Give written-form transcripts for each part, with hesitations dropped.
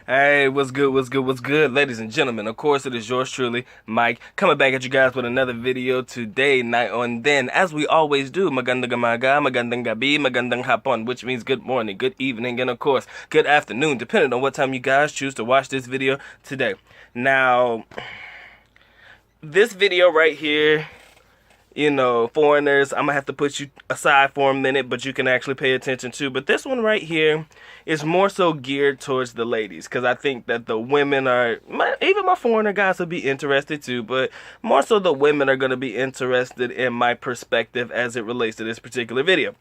Hey, what's good, ladies and gentlemen? Of course, it is yours truly, Mike, coming back at you guys with another video today, night on then, as we always do. Magandang umaga, magandang gabi, magandang hapon, which means good morning, good evening, and of course, good afternoon, depending on what time you guys choose to watch this video today. Now, this video right here, foreigners, I'm gonna have to put you aside for a minute, but you can actually pay attention to. But this one right here is more so geared towards the ladies, because I think that the women even my foreigner guys will be interested too, but more so the women are going to be interested in my perspective as it relates to this particular video.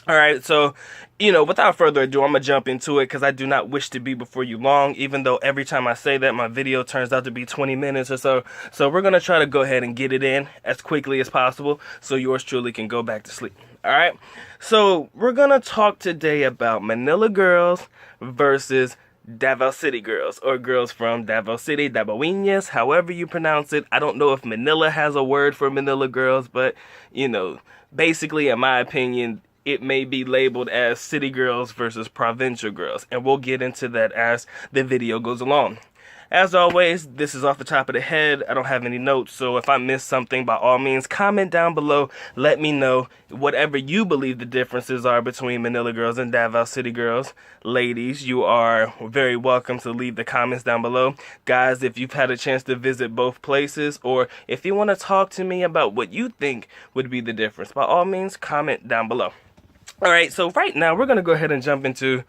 Alright, so, without further ado, I'm going to jump into it because I do not wish to be before you long, even though every time I say that, my video turns out to be 20 minutes or so. So we're going to try to go ahead and get it in as quickly as possible so yours truly can go back to sleep. Alright, so we're going to talk today about Manila girls versus Davao City girls, or girls from Davao City, Dabawenyas, however you pronounce it. I don't know if Manila has a word for Manila girls, but, basically, in my opinion, it may be labeled as city girls versus provincial girls, and we'll get into that as the video goes along. As always, this is off the top of the head. I don't have any notes, so if I miss something, by all means, comment down below. Let me know whatever you believe the differences are between Manila girls and Davao City girls. Ladies, you are very welcome to leave the comments down below. Guys, if you've had a chance to visit both places, or if you want to talk to me about what you think would be the difference, by all means, comment down below. Alright, so right now we're going to go ahead and jump into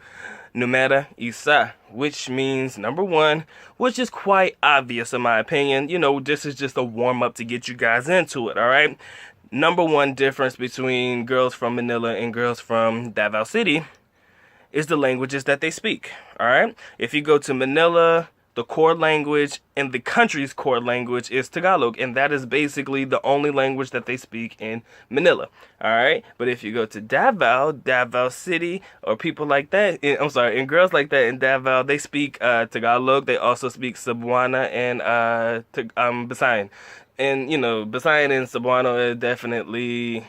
Numera Isa, which means number one, which is quite obvious in my opinion. This is just a warm-up to get you guys into it, alright? Number one difference between girls from Manila and girls from Davao City is the languages that they speak, alright? If you go to Manila, the core language in the country's core language is Tagalog, and that is basically the only language that they speak in Manila. Alright? But if you go to Davao City, or people like that, and girls like that in Davao, they speak Tagalog. They also speak Cebuana and Bisayan. And, Bisayan and Cebuano are definitely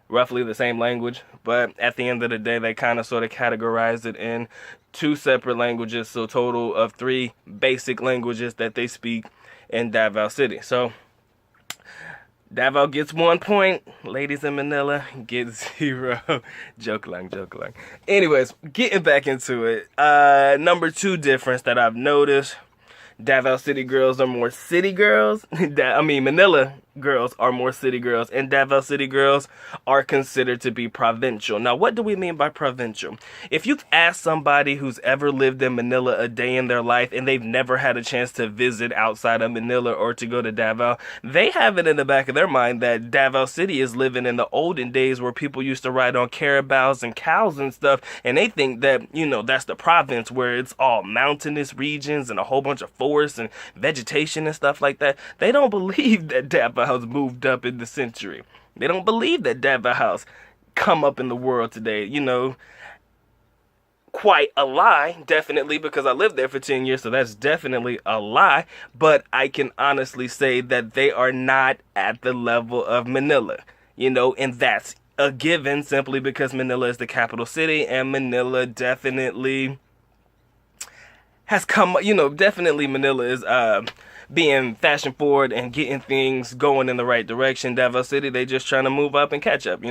roughly the same language, but at the end of the day, they kind of sort of categorize it in two separate languages, so total of 3 basic languages that they speak in Davao City. So Davao gets 1 point, ladies in Manila get 0. Joke lang. Anyways, getting back into it, number 2 difference that I've noticed: Davao City girls are more city girls. Manila girls are more city girls, and Davao City girls are considered to be provincial. Now, what do we mean by provincial? If you've asked somebody who's ever lived in Manila a day in their life and they've never had a chance to visit outside of Manila or to go to Davao, they have it in the back of their mind that Davao City is living in the olden days where people used to ride on carabaos and cows and stuff, and they think that, that's the province where it's all mountainous regions and a whole bunch of forests and vegetation and stuff like that. They don't believe that Davao House moved up in the century. They don't believe that Davao House come up in the world today. Quite a lie, definitely, because I lived there for 10 years, so that's definitely a lie. But I can honestly say that they are not at the level of Manila, and that's a given simply because Manila is the capital city, and Manila definitely has come, definitely Manila is being fashion forward and getting things going in the right direction. Davao City, they just trying to move up and catch up.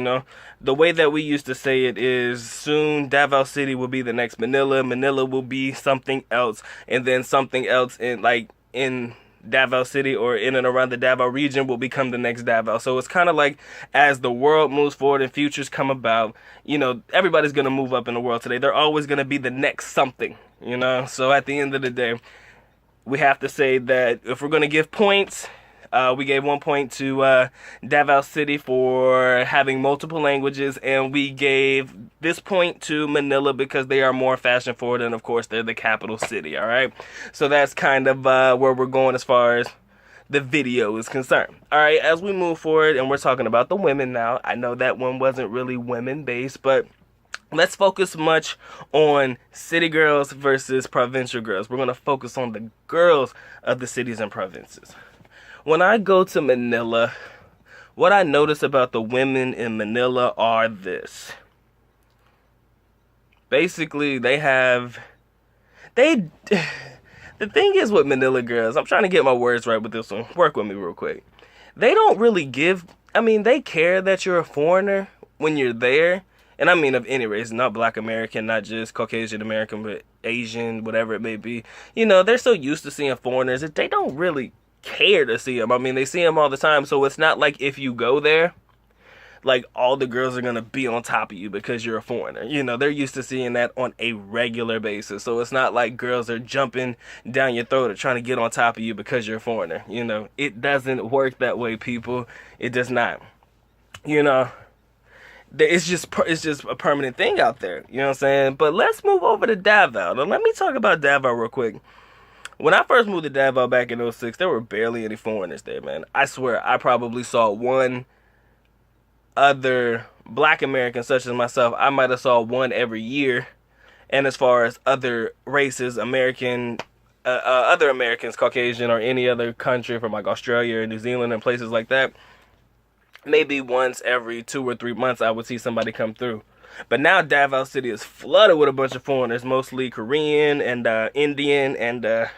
The way that we used to say it is, soon Davao City will be the next Manila. Manila will be something else, and then something else in Davao City or in and around the Davao region will become the next Davao. So it's kind of like, as the world moves forward and futures come about, everybody's going to move up in the world today. They're always going to be the next something, So at the end of the day, we have to say that if we're going to give points, we gave 1 point to Davao City for having multiple languages, and we gave this point to Manila because they are more fashion forward, and of course they're the capital city. Alright, so that's kind of where we're going as far as the video is concerned. Alright, as we move forward, and we're talking about the women now. I know that one wasn't really women based, but let's focus much on city girls versus provincial girls. We're going to focus on the girls of the cities and provinces. When I go to Manila, what I notice about the women in Manila are this. Basically, they have they the thing is with Manila girls, I'm trying to get my words right with this one. Work with me real quick. They don't really give, I mean, they care that you're a foreigner when you're there. And I mean of any race, not Black American, not just Caucasian American, but Asian, whatever it may be. You know, they're so used to seeing foreigners that they don't really care to see them. I mean, they see them all the time, so it's not like if you go there, like all the girls are gonna be on top of you because you're a foreigner. You know, they're used to seeing that on a regular basis. So it's not like girls are jumping down your throat or trying to get on top of you because you're a foreigner. You know, it doesn't work that way, people. It does not. You know, it's just a permanent thing out there. You know what I'm saying? But let's move over to Davao. Now let me talk about Davao real quick. When I first moved to Davao back in 06, there were barely any foreigners there, man. I swear, I probably saw one other Black American such as myself. I might have saw one every year. And as far as other races, other Americans, Caucasian or any other country from like Australia or New Zealand and places like that, maybe once every 2 or 3 months I would see somebody come through. But now Davao City is flooded with a bunch of foreigners, mostly Korean and Indian and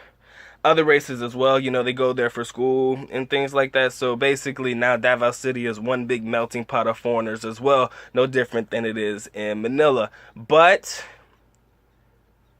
other races as well. You know, they go there for school and things like that. So basically now Davao City is one big melting pot of foreigners as well. No different than it is in Manila. But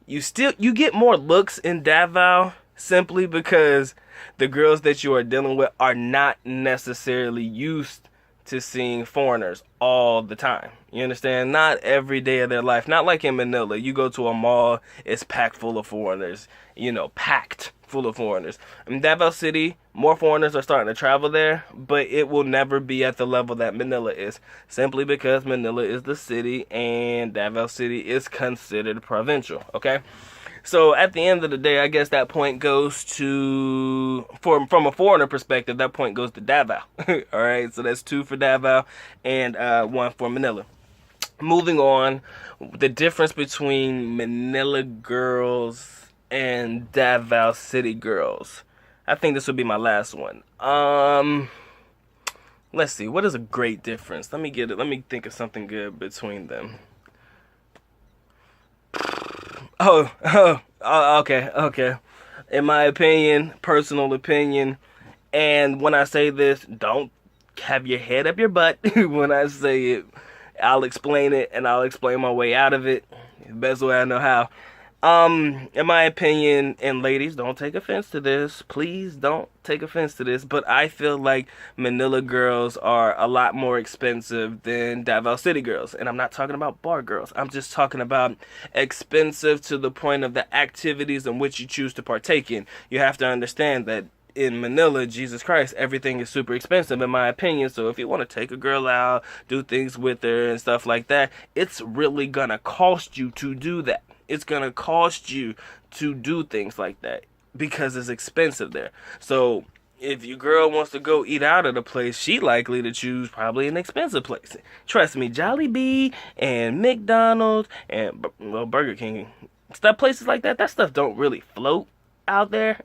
you get more looks in Davao simply because the girls that you are dealing with are not necessarily used to seeing foreigners all the time. You understand? Not every day of their life. Not like in Manila. You go to a mall, it's packed full of foreigners. You know, packed full of foreigners. In Davao City, more foreigners are starting to travel there, but it will never be at the level that Manila is, simply because Manila is the city and Davao City is considered provincial, okay? So at the end of the day, I guess that point goes to, from a foreigner perspective, that point goes to Davao. All right, so that's 2 for Davao and 1 for Manila. Moving on, the difference between Manila girls and Davao City girls. I think this would be my last one. Let's see, what is a great difference? Let me think of something good between them. Okay. In my opinion, personal opinion, and when I say this, don't have your head up your butt when I say it. I'll explain it, and I'll explain my way out of it the best way I know how. In my opinion, and ladies, don't take offense to this. Please don't take offense to this. But I feel like Manila girls are a lot more expensive than Davao City girls. And I'm not talking about bar girls. I'm just talking about expensive to the point of the activities in which you choose to partake in. You have to understand that in Manila, Jesus Christ, everything is super expensive in my opinion. So if you want to take a girl out, do things with her and stuff like that, it's really gonna cost you to do that. It's gonna cost you to do things like that because it's expensive there. So if your girl wants to go eat out at a place, she likely to choose probably an expensive place. Trust me, Jollibee and McDonald's and, well, Burger King, stuff, places like that, that stuff don't really float out there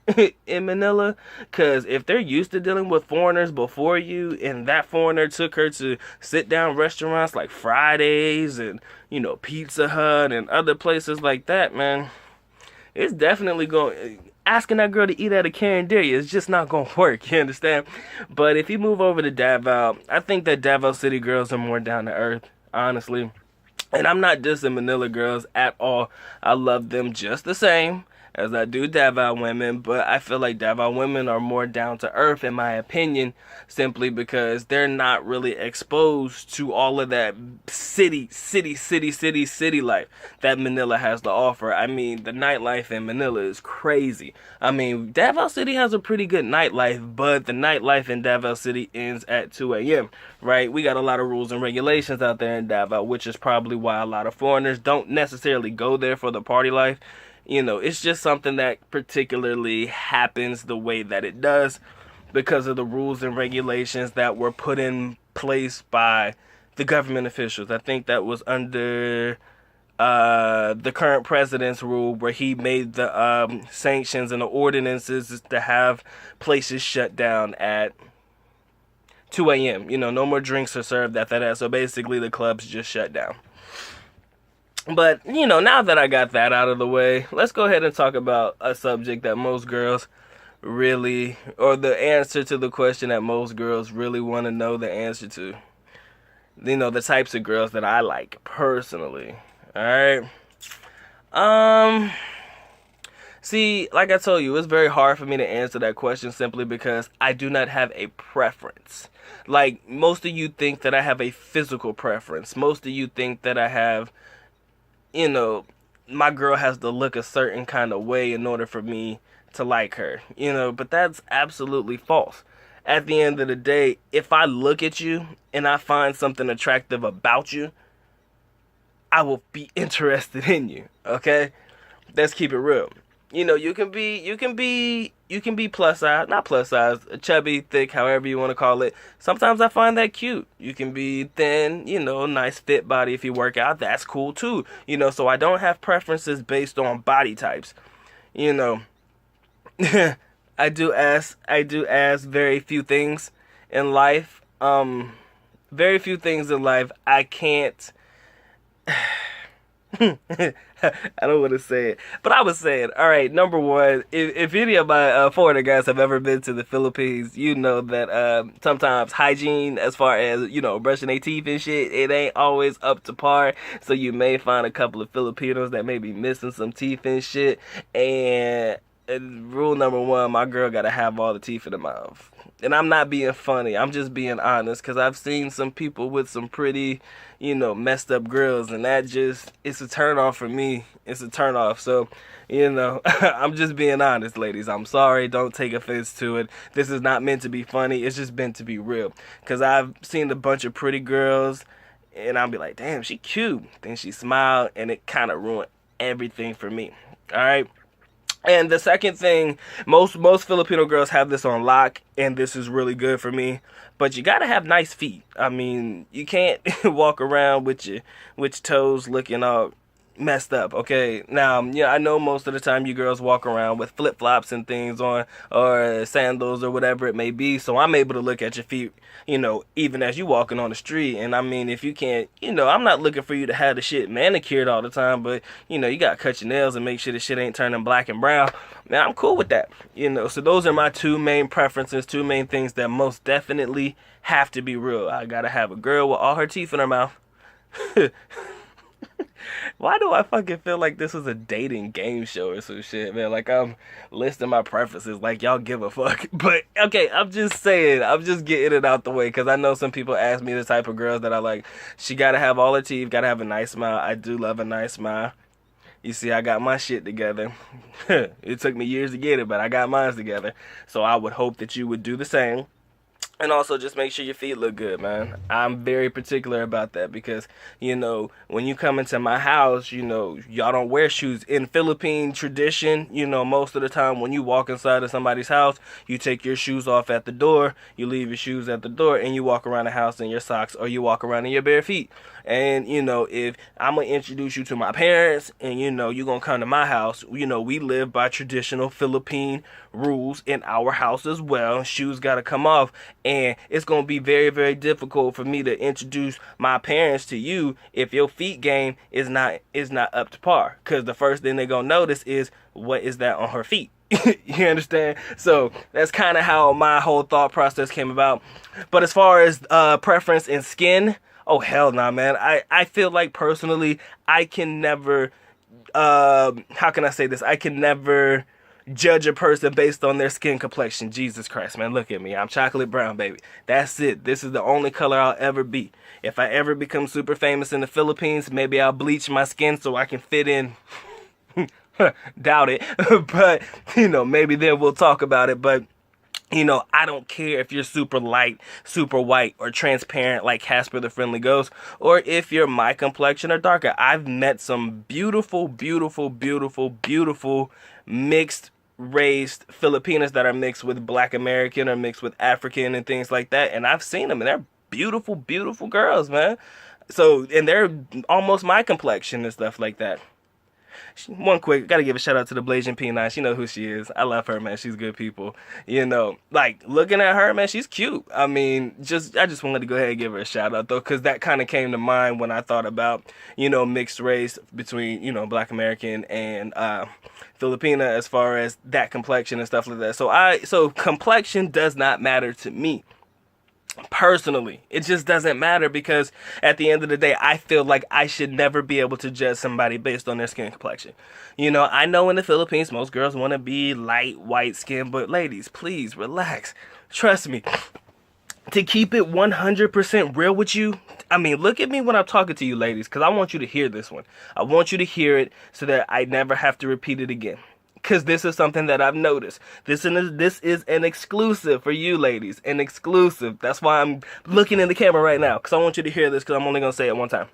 in Manila, because if they're used to dealing with foreigners before you, and that foreigner took her to sit down restaurants like Fridays and, you know, Pizza Hut and other places like that, man, it's definitely going, asking that girl to eat at a Carinderia is just not gonna work, you understand? But if you move over to Davao, I think that Davao City girls are more down to earth, honestly. And I'm not dissing Manila girls at all. I love them just the same as I do Davao women, but I feel like Davao women are more down to earth in my opinion, simply because they're not really exposed to all of that city life that Manila has to offer. I mean, the nightlife in Manila is crazy. I mean, Davao City has a pretty good nightlife, but the nightlife in Davao City ends at 2 a.m., right? We got a lot of rules and regulations out there in Davao, which is probably why a lot of foreigners don't necessarily go there for the party life. You know, it's just something that particularly happens the way that it does because of the rules and regulations that were put in place by the government officials. I think that was under the current president's rule, where he made the sanctions and the ordinances to have places shut down at 2 a.m. You know, no more drinks are served after that. So basically the clubs just shut down. But, you know, now that I got that out of the way, let's go ahead and talk about a subject that most girls really, or the answer to the question that most girls really want to know the answer to. You know, the types of girls that I like personally. Alright? Um, See, like I told you, it's very hard for me to answer that question simply because I do not have a preference. Like, most of you think that I have a physical preference. Most of you think that I have, you know, my girl has to look a certain kind of way in order for me to like her. You know, but that's absolutely false. At the end of the day, if I look at you and I find something attractive about you, I will be interested in you. Okay? Let's keep it real. You know, you can be plus size, not plus size, chubby, thick, however you want to call it. Sometimes I find that cute. You can be thin, you know, nice fit body if you work out. That's cool too. You know, so I don't have preferences based on body types. You know, I do ask very few things in life. Very few things in life I can't I don't want to say it, but I would say it. All right, number one, if any of my foreigner guys have ever been to the Philippines, you know that sometimes hygiene, as far as, you know, brushing their teeth and shit, it ain't always up to par. So you may find a couple of Filipinos that may be missing some teeth and shit. And rule number one, my girl gotta have all the teeth in the mouth. And I'm not being funny. I'm just being honest, because I've seen some people with some pretty, you know, messed up grills, and that just, it's a turn off for me. It's a turn off. So, you know, I'm just being honest, ladies. I'm sorry. Don't take offense to it. This is not meant to be funny. It's just meant to be real. Because I've seen a bunch of pretty girls, and I'll be like, damn, she cute. Then she smiled, and it kind of ruined everything for me. All right. And the second thing, most Filipino girls have this on lock, and this is really good for me. But you gotta have nice feet. I mean, you can't walk around with your toes looking all messed up. Okay, now, yeah, I know most of the time you girls walk around with flip flops and things on, or sandals or whatever it may be. So I'm able to look at your feet, you know, even as you walking on the street. And I mean, if you can't, you know, I'm not looking for you to have the shit manicured all the time, but, you know, you gotta cut your nails and make sure the shit ain't turning black and brown. Man, I'm cool with that. You know, so those are my two main preferences, two main things that most definitely have to be real. I gotta have a girl with all her teeth in her mouth. Why do I fucking feel like this is a dating game show or some shit, man? Like, I'm listing my preferences like y'all give a fuck. But, okay, I'm just saying. I'm just getting it out the way, because I know some people ask me the type of girls that I like. She gotta have all her teeth, gotta have a nice smile. I do love a nice smile. You see, I got my shit together. It took me years to get it, but I got mine together. So I would hope that you would do the same. And also, just make sure your feet look good, man. I'm very particular about that, because, you know, when you come into my house, you know, y'all don't wear shoes. In Philippine tradition, you know, most of the time when you walk inside of somebody's house, you take your shoes off at the door, you leave your shoes at the door, and you walk around the house in your socks, or you walk around in your bare feet. And, you know, if I'm going to introduce you to my parents, and, you know, you're going to come to my house, you know, we live by traditional Philippine rules in our house as well. Shoes got to come off. And it's going to be very, very difficult for me to introduce my parents to you if your feet game is not up to par. Because the first thing they're going to notice is, what is that on her feet? You understand? So that's kind of how my whole thought process came about. But as far as preference in skin, oh, hell nah, man. I feel like, personally, I can never, how can I say this? I can never judge a person based on their skin complexion. Jesus Christ, man, look at me. I'm chocolate brown, baby. That's it. This is the only color I'll ever be. If I ever become super famous in the Philippines, maybe I'll bleach my skin so I can fit in. Doubt it. But, you know, maybe then we'll talk about it. But, you know, I don't care if you're super light, super white, or transparent like Casper the Friendly Ghost, or if you're my complexion or darker. I've met some beautiful, beautiful, beautiful, beautiful mixed raised Filipinas that are mixed with Black American or mixed with African and things like that. And I've seen them, and they're beautiful, beautiful girls, man. So, and they're almost my complexion and stuff like that. One quick, gotta give a shout out to the Blazing P9. She know who she is. I love her, man. She's good people. Like looking at her, man, she's cute. I mean, I just wanted to go ahead and give her a shout out though, because that kind of came to mind when I thought about, mixed race between, Black American and Filipina, as far as that complexion and stuff like that. So complexion does not matter to me. Personally, it just doesn't matter, because at the end of the day, I feel like I should never be able to judge somebody based on their skin complexion. I know in the Philippines, most girls want to be light, white skin, but ladies, please relax. Trust me. To keep it 100% real with you, I mean, look at me when I'm talking to you, ladies, because I want you to hear this one. I want you to hear it so that I never have to repeat it again. Because this is something that I've noticed. This is an exclusive for you ladies. An exclusive. That's why I'm looking in the camera right now. Because I want you to hear this, because I'm only going to say it one time.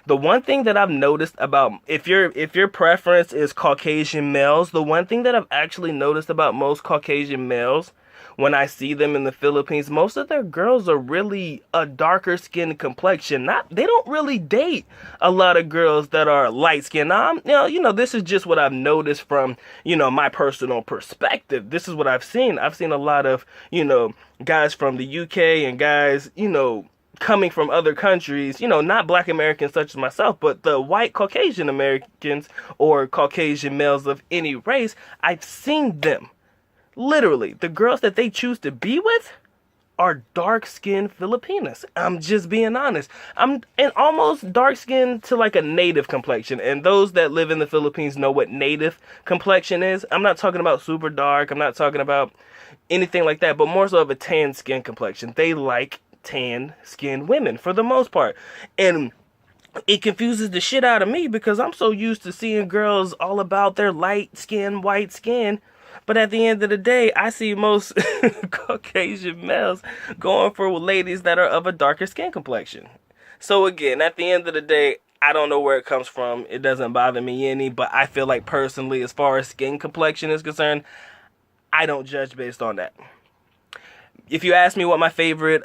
The one thing that I've noticed about, if your preference is Caucasian males, the one thing that I've actually noticed about most Caucasian males, when I see them in the Philippines, most of their girls are really a darker skin complexion. They don't really date a lot of girls that are light skinned. Now, this is just what I've noticed from, my personal perspective. This is what I've seen. I've seen a lot of, guys from the UK and guys, coming from other countries, not Black Americans such as myself, but the white Caucasian Americans or Caucasian males of any race. I've seen them. Literally, the girls that they choose to be with are dark-skinned Filipinas. I'm just being honest. I'm almost dark-skinned to like a native complexion. And those that live in the Philippines know what native complexion is. I'm not talking about super dark. I'm not talking about anything like that, but more so of a tan skin complexion. They like tan-skinned women for the most part. And it confuses the shit out of me, because I'm so used to seeing girls all about their light skin, white skin. But at the end of the day, I see most Caucasian males going for ladies that are of a darker skin complexion. So again, at the end of the day, I don't know where it comes from. It doesn't bother me any, but I feel like personally, as far as skin complexion is concerned, I don't judge based on that. If you ask me what my favorite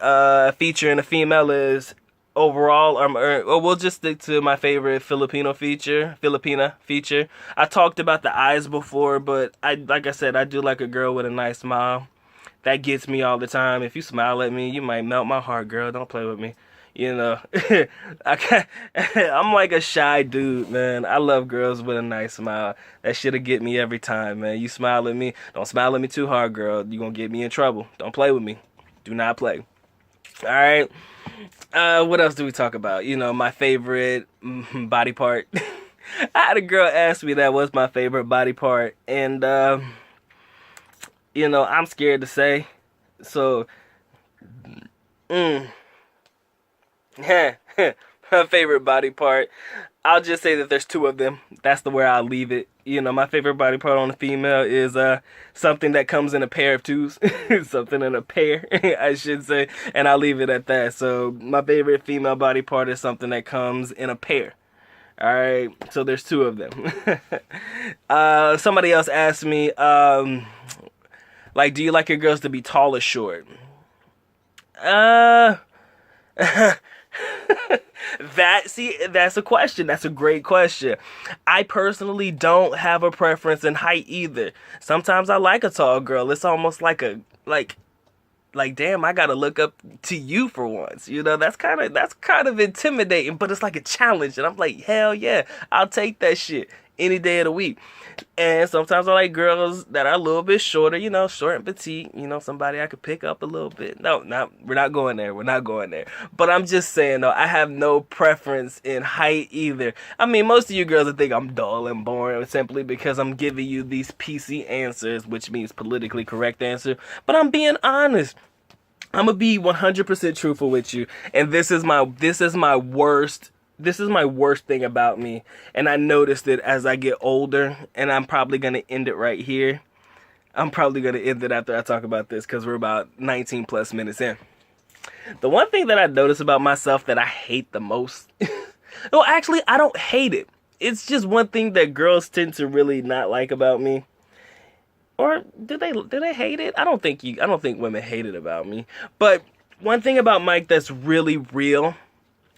feature in a female is overall, or we'll just stick to my favorite Filipina feature. I talked about the eyes before, but like I said, I do like a girl with a nice smile. That gets me all the time. If you smile at me, you might melt my heart, girl. Don't play with me. I'm like a shy dude, man. I love girls with a nice smile. That shit'll get me every time, man. You smile at me. Don't smile at me too hard, girl. You're gonna get me in trouble. Don't play with me. Do not play. All right. What else do we talk about? My favorite body part. I had a girl ask me that was my favorite body part, and I'm scared to say. So, my favorite body part, I'll just say that there's two of them. That's where I'll leave it. My favorite body part on a female is something that comes in a pair of twos. Something in a pair, I should say. And I'll leave it at that. So my favorite female body part is something that comes in a pair. Alright, so there's two of them. Somebody else asked me, do you like your girls to be tall or short? That's a question. That's a great question. I personally don't have a preference in height either. Sometimes I like a tall girl. It's almost like damn, I gotta look up to you for once. That's kind of intimidating, but it's like a challenge, and I'm like, hell yeah, I'll take that shit any day of the week. And sometimes I like girls that are a little bit shorter, short and petite, somebody I could pick up a little bit. No, we're not going there. We're not going there. But I'm just saying, though, I have no preference in height either. I mean, most of you girls think I'm dull and boring simply because I'm giving you these PC answers, which means politically correct answer. But I'm being honest. I'm going to be 100% truthful with you. And this is my worst thing about me, and I noticed it as I get older, and I'm probably going to end it right here. I'm probably going to end it after I talk about this, because we're about 19 plus minutes in. The one thing that I notice about myself that I hate the most, well, actually, I don't hate it. It's just one thing that girls tend to really not like about me. Or do they hate it? I don't think women hate it about me. But one thing about Mike that's really real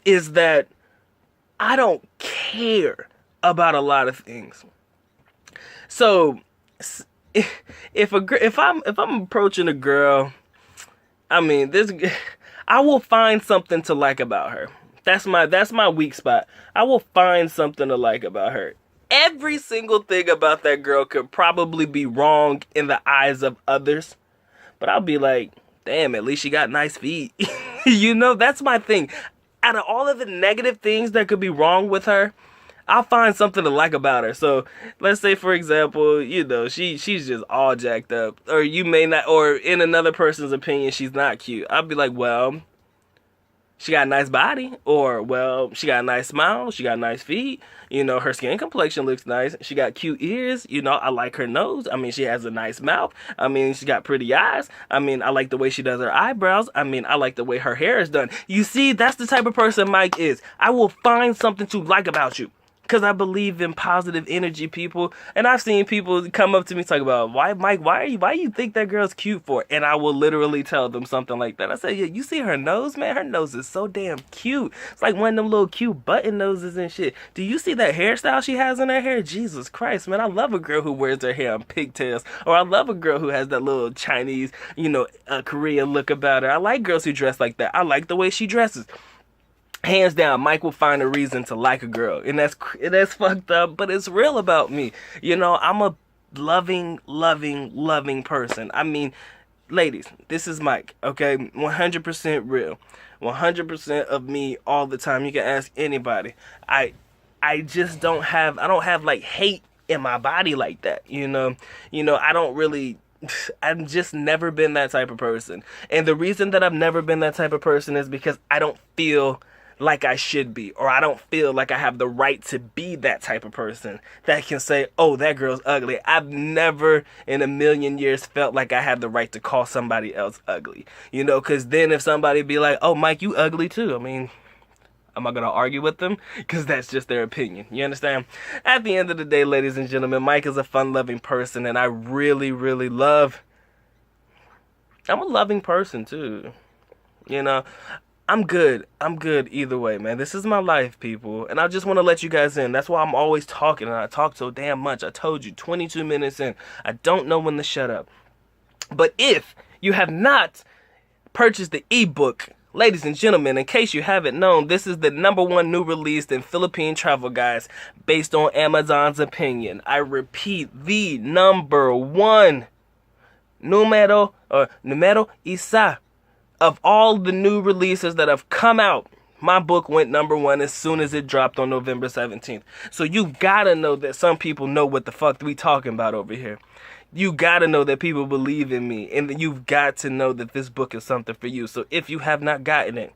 is that I don't care about a lot of things. So if I'm approaching a girl, I mean, I will find something to like about her. That's my weak spot. I will find something to like about her. Every single thing about that girl could probably be wrong in the eyes of others, but I'll be like, damn, at least she got nice feet. You know, that's my thing. Out of all of the negative things that could be wrong with her, I'll find something to like about her. So let's say, for example, you know, she's just all jacked up, or you may not, or in another person's opinion, she's not cute. I'll be like, well, she got a nice body, or, well, she got a nice smile, she got nice feet, you know, her skin complexion looks nice, she got cute ears, you know, I like her nose, I mean, she has a nice mouth, I mean, she got pretty eyes, I mean, I like the way she does her eyebrows, I mean, I like the way her hair is done. You see, that's the type of person Mike is. I will find something to like about you. Because I believe in positive energy, people. And I've seen people come up to me talk about, why, Mike, why you think that girl's cute for? And I will literally tell them something like that. I say, yeah, you see her nose, man? Her nose is so damn cute. It's like one of them little cute button noses and shit. Do you see that hairstyle she has in her hair? Jesus Christ, man. I love a girl who wears her hair on pigtails. Or I love a girl who has that little Chinese, you know, Korean look about her. I like girls who dress like that. I like the way she dresses. Hands down, Mike will find a reason to like a girl. And that's fucked up, but it's real about me. You know, I'm a loving person. I mean, ladies, this is Mike, okay? 100% real. 100% of me all the time. You can ask anybody. I just don't have like hate in my body like that, you know? You know, I've just never been that type of person. And the reason that I've never been that type of person is because I don't feel like I should be, or I don't feel like I have the right to be that type of person that can say, oh, that girl's ugly. I've never in a million years felt like I had the right to call somebody else ugly, you know, because then if somebody be like, oh, Mike, you ugly too, I mean, am I going to argue with them? Because that's just their opinion. You understand? At the end of the day, ladies and gentlemen, Mike is a fun-loving person, and I really, really I'm a loving person too, you know. I'm good either way, man. This is my life, people. And I just want to let you guys in. That's why I'm always talking, and I talk so damn much. I told you, 22 minutes in. I don't know when to shut up. But if you have not purchased the ebook, ladies and gentlemen, in case you haven't known, this is the #1 new release in Philippine travel guides based on Amazon's opinion. I repeat, the #1 numero isa. Of all the new releases that have come out, my book went #1 as soon as it dropped on November 17th. So you gotta know that some people know what the fuck we talking about over here. You gotta know that people believe in me, and you've got to know that this book is something for you. So if you have not gotten it,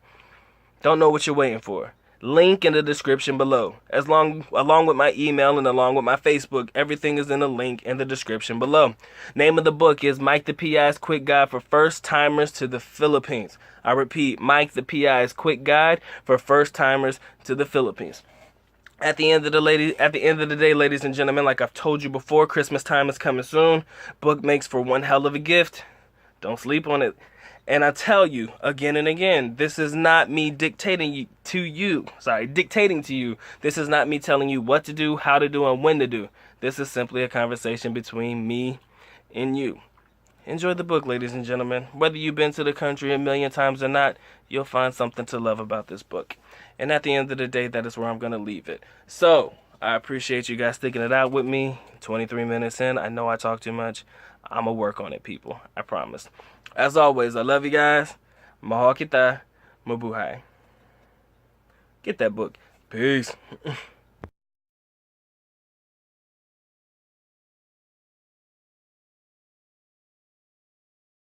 don't know what you're waiting for. Link in the description below. Along with my email and along with my Facebook, everything is in a link in the description below. Name of the book is Mike the PI's Quick Guide for First Timers to the Philippines. I repeat, Mike the PI's Quick Guide for First Timers to the Philippines. At the end of the day, ladies and gentlemen, like I've told you before, Christmas time is coming soon. Book makes for one hell of a gift. Don't sleep on it. And I tell you again and again, this is not me dictating to you. This is not me telling you what to do, how to do, and when to do. This is simply a conversation between me and you. Enjoy the book, ladies and gentlemen. Whether you've been to the country a million times or not, you'll find something to love about this book. And at the end of the day, that is where I'm going to leave it. So, I appreciate you guys sticking it out with me. 23 minutes in. I know I talk too much. I'm going to work on it, people. I promise. As always, I love you guys. Mahal kita. Mabuhay. Get that book. Peace.